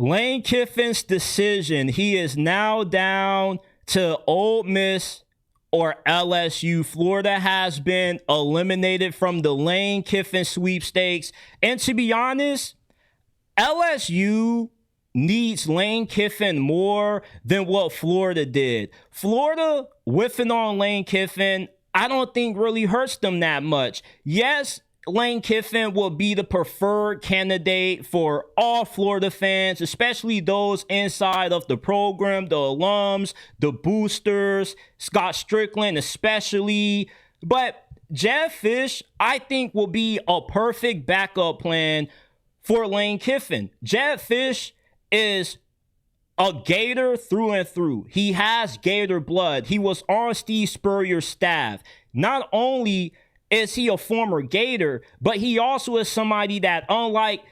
Lane Kiffin's decision. He is now down to Ole Miss or LSU. Florida has been eliminated from the Lane Kiffin sweepstakes. And to be honest, LSU needs Lane Kiffin more than what Florida did. Florida whiffing on Lane Kiffin, I don't think really hurts them that much. Yes, Lane Kiffin will be the preferred candidate for all Florida fans, especially those inside of the program, the alums, the boosters, Scott Strickland especially. But Jedd Fisch, I think, will be a perfect backup plan for Lane Kiffin. Jedd Fisch is a Gator through and through. He has Gator blood. He was on Steve Spurrier's staff. Not only is he a former Gator, but he also is somebody that, unlike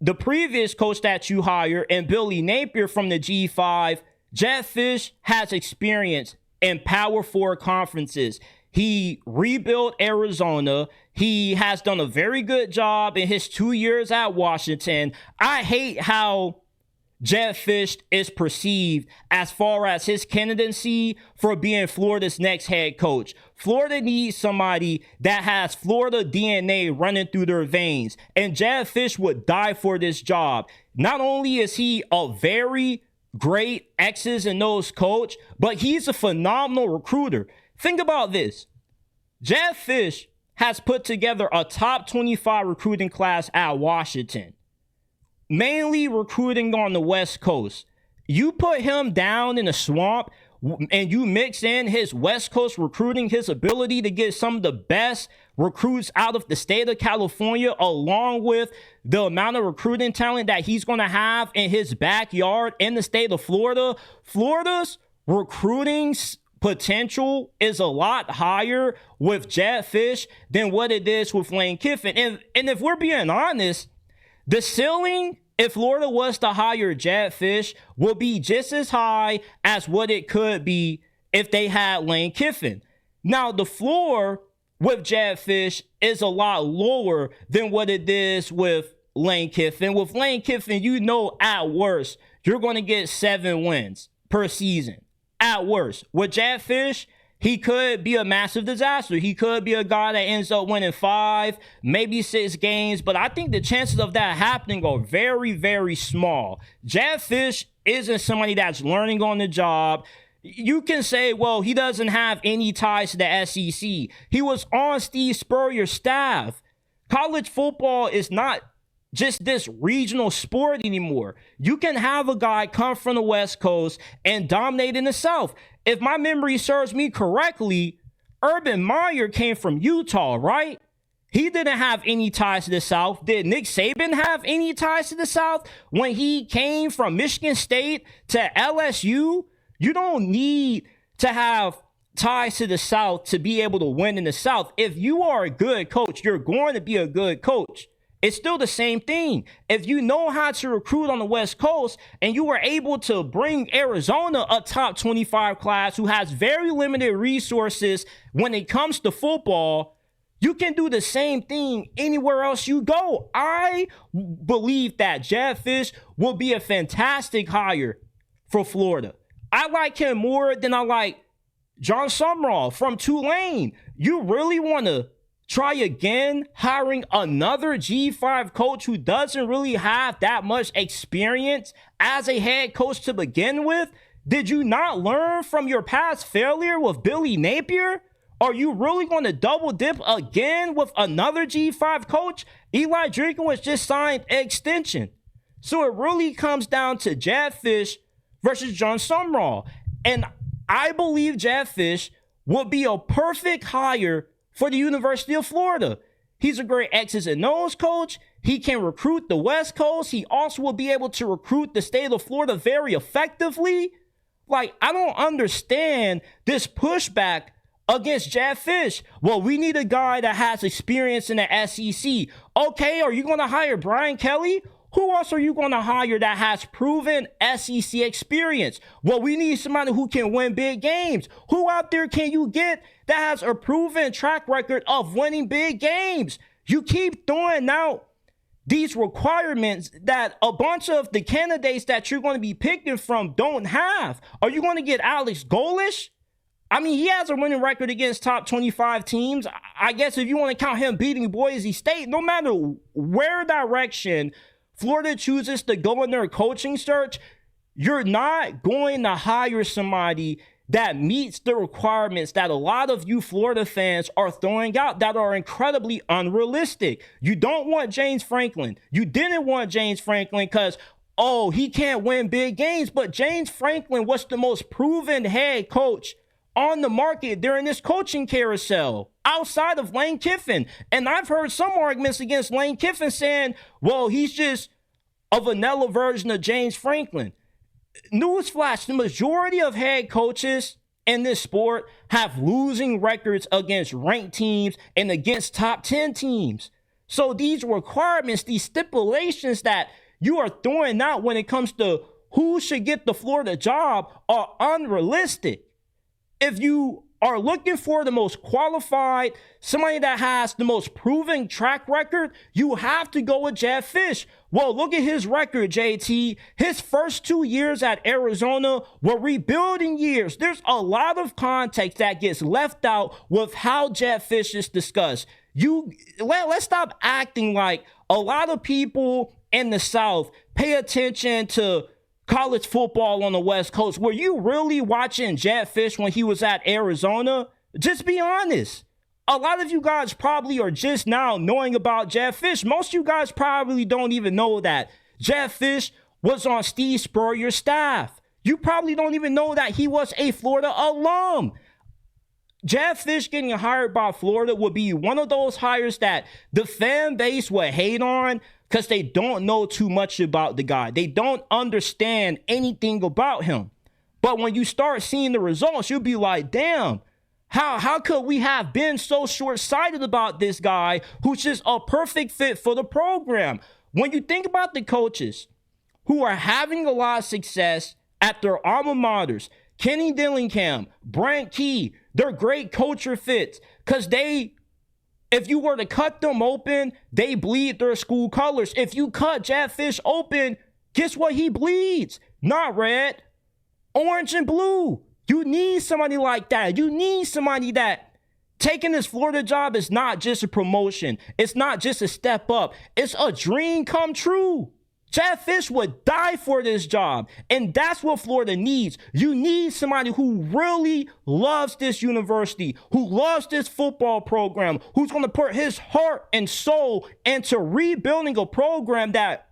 the previous coach that you hired and Billy Napier from the G5, Jedd Fisch has experience in Power 4 conferences. He rebuilt Arizona. He has done a very good job in his 2 years at Washington. I hate how Jedd Fisch is perceived as far as his candidacy for being Florida's next head coach. Florida needs somebody that has Florida DNA running through their veins, and Jedd Fisch would die for this job. Not only is he a very great X's and O's coach, but he's a phenomenal recruiter. Think about this. Jedd Fisch has put together a top 25 recruiting class at Washington, mainly recruiting on the West Coast. You put him down in a swamp and you mix in his West Coast recruiting, his ability to get some of the best recruits out of the state of California, along with the amount of recruiting talent that he's going to have in his backyard in the state of Florida. Florida's recruiting potential is a lot higher with Jedd Fisch than what it is with Lane Kiffin. And if we're being honest, the ceiling, if Florida was to hire Jedd Fisch, will be just as high as what it could be if they had Lane Kiffin. Now, the floor with Jedd Fisch is a lot lower than what it is with Lane Kiffin. With Lane Kiffin, you know, at worst, you're going to get 7 wins per season. At worst. With Jedd Fisch, he could be a massive disaster. He could be a guy that ends up winning 5, maybe 6 games, but I think the chances of that happening are very, very small. Jedd Fisch isn't somebody that's learning on the job. You can say, well, he doesn't have any ties to the SEC. He was on Steve Spurrier's staff. College football is not just this regional sport anymore. You can have a guy come from the West Coast and dominate in the South. If my memory serves me correctly, Urban Meyer came from Utah, right? He didn't have any ties to the South. Did Nick Saban have any ties to the South when he came from Michigan State to LSU? You don't need to have ties to the South to be able to win in the South. If you are a good coach, you're going to be a good coach. It's still the same thing. If you know how to recruit on the West Coast and you were able to bring Arizona a top 25 class who has very limited resources when it comes to football, you can do the same thing anywhere else you go. I believe that Jedd Fisch will be a fantastic hire for Florida. I like him more than I like John Sumrall from Tulane. You really want to try again hiring another G5 coach who doesn't really have that much experience as a head coach to begin with? Did you not learn from your past failure with Billy Napier? Are you really going to double dip again with another G5 coach? Eli Drinkwitz just signed an extension. So it really comes down to Jedd Fisch versus John Sumrall. And I believe Jedd Fisch will be a perfect hire for the University of Florida. He's a great X's and O's coach. He can recruit the West Coast. He also will be able to recruit the state of Florida very effectively. Like, I don't understand this pushback against Jedd Fisch. Well, we need a guy that has experience in the SEC. Okay, are you going to hire Brian Kelly? Who else are you going to hire that has proven SEC experience? Well, we need somebody who can win big games. Who out there can you get that has a proven track record of winning big games? You keep throwing out these requirements that a bunch of the candidates that you're going to be picking from don't have. Are you going to get Alex Golish? I mean, he has a winning record against top 25 teams. I guess if you want to count him beating Boise State, no matter where direction Florida chooses to go in their coaching search, you're not going to hire somebody that meets the requirements that a lot of you Florida fans are throwing out that are incredibly unrealistic. You don't want James Franklin. You didn't want James Franklin because, oh, he can't win big games. But James Franklin was the most proven head coach on the market during this coaching carousel outside of Lane Kiffin. And I've heard some arguments against Lane Kiffin saying, well, he's just a vanilla version of James Franklin. Newsflash, the majority of head coaches in this sport have losing records against ranked teams and against top 10 teams. So these requirements, these stipulations that you are throwing out when it comes to who should get the Florida job are unrealistic. If you are looking for the most qualified, somebody that has the most proven track record, you have to go with Jedd Fisch. Well, look at his record, JT. His first 2 years at Arizona were rebuilding years. There's a lot of context that gets left out with how Jedd Fisch is discussed. Let's stop acting like a lot of people in the South pay attention to college football on the West Coast. Were you really watching Jedd Fisch when he was at Arizona? Just be honest. A lot of you guys probably are just now knowing about Jedd Fisch. Most of you guys probably don't even know that Jedd Fisch was on Steve Spurrier's staff. You probably don't even know that he was a Florida alum. Jedd Fisch getting hired by Florida would be one of those hires that the fan base would hate on because they don't know too much about the guy. They don't understand anything about him. But when you start seeing the results, you'll be like, damn, how could we have been so short-sighted about this guy who's just a perfect fit for the program? When you think about the coaches who are having a lot of success at their alma maters, Kenny Dillingham, Brent Key, they're great culture fits because if you were to cut them open, they bleed their school colors. If you cut Jedd Fisch open, guess what he bleeds? Not red, orange, and blue. You need somebody like that. You need somebody that taking this Florida job is not just a promotion. It's not just a step up. It's a dream come true. Jedd Fisch would die for this job, and that's what Florida needs. You need somebody who really loves this university, who loves this football program, who's going to put his heart and soul into rebuilding a program that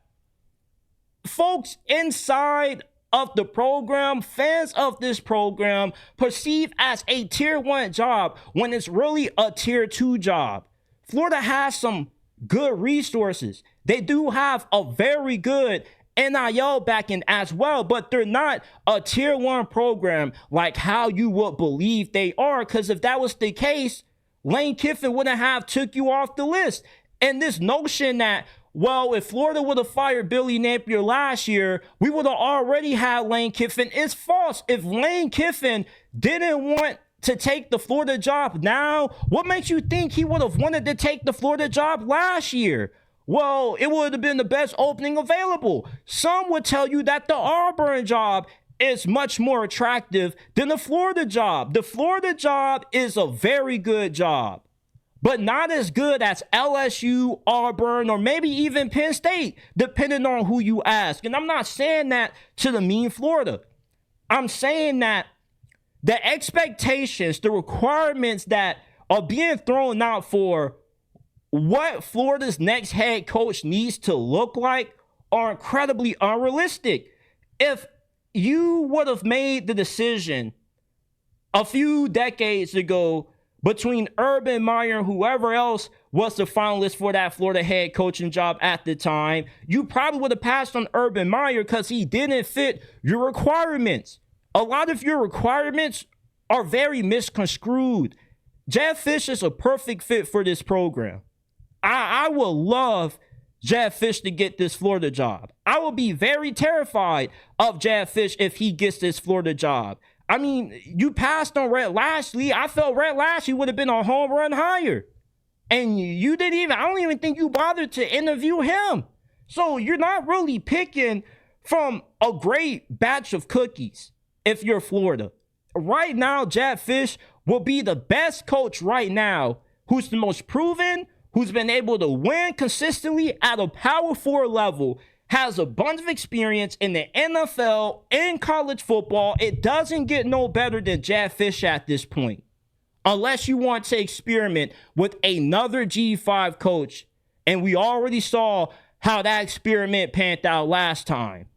folks inside of the program, fans of this program, perceive as a tier 1 job when it's really a tier 2 job. Florida has some good resources. They do have a very good NIL backing as well, but they're not a tier 1 program like how you would believe they are, because if that was the case, Lane Kiffin wouldn't have took you off the list. And this notion that, well, if Florida would have fired Billy Napier last year, we would have already had Lane Kiffin, is false. If Lane Kiffin didn't want to take the Florida job now, what makes you think he would have wanted to take the Florida job last year? Well, it would have been the best opening available. Some would tell you that the Auburn job is much more attractive than the Florida job. The Florida job is a very good job, but not as good as LSU, Auburn, or maybe even Penn State, depending on who you ask. And I'm not saying that to demean Florida. I'm saying that the expectations, the requirements that are being thrown out for what Florida's next head coach needs to look like are incredibly unrealistic. If you would have made the decision a few decades ago between Urban Meyer and whoever else was the finalist for that Florida head coaching job at the time, you probably would have passed on Urban Meyer because he didn't fit your requirements. A lot of your requirements are very misconstrued. Jedd Fisch is a perfect fit for this program. I would love Jedd Fisch to get this Florida job. I would be very terrified of Jedd Fisch if he gets this Florida job. I mean, you passed on Rhett Lashley. I felt Rhett Lashley would have been a home run hire. And you didn't even, I don't even think you bothered to interview him. So you're not really picking from a great batch of cookies if you're Florida. Right now, Jedd Fisch will be the best coach right now, who's the most proven, who's been able to win consistently at a Power 4 level, has a bunch of experience in the NFL and college football. It doesn't get no better than Jedd Fisch at this point. Unless you want to experiment with another G5 coach. And we already saw how that experiment panned out last time.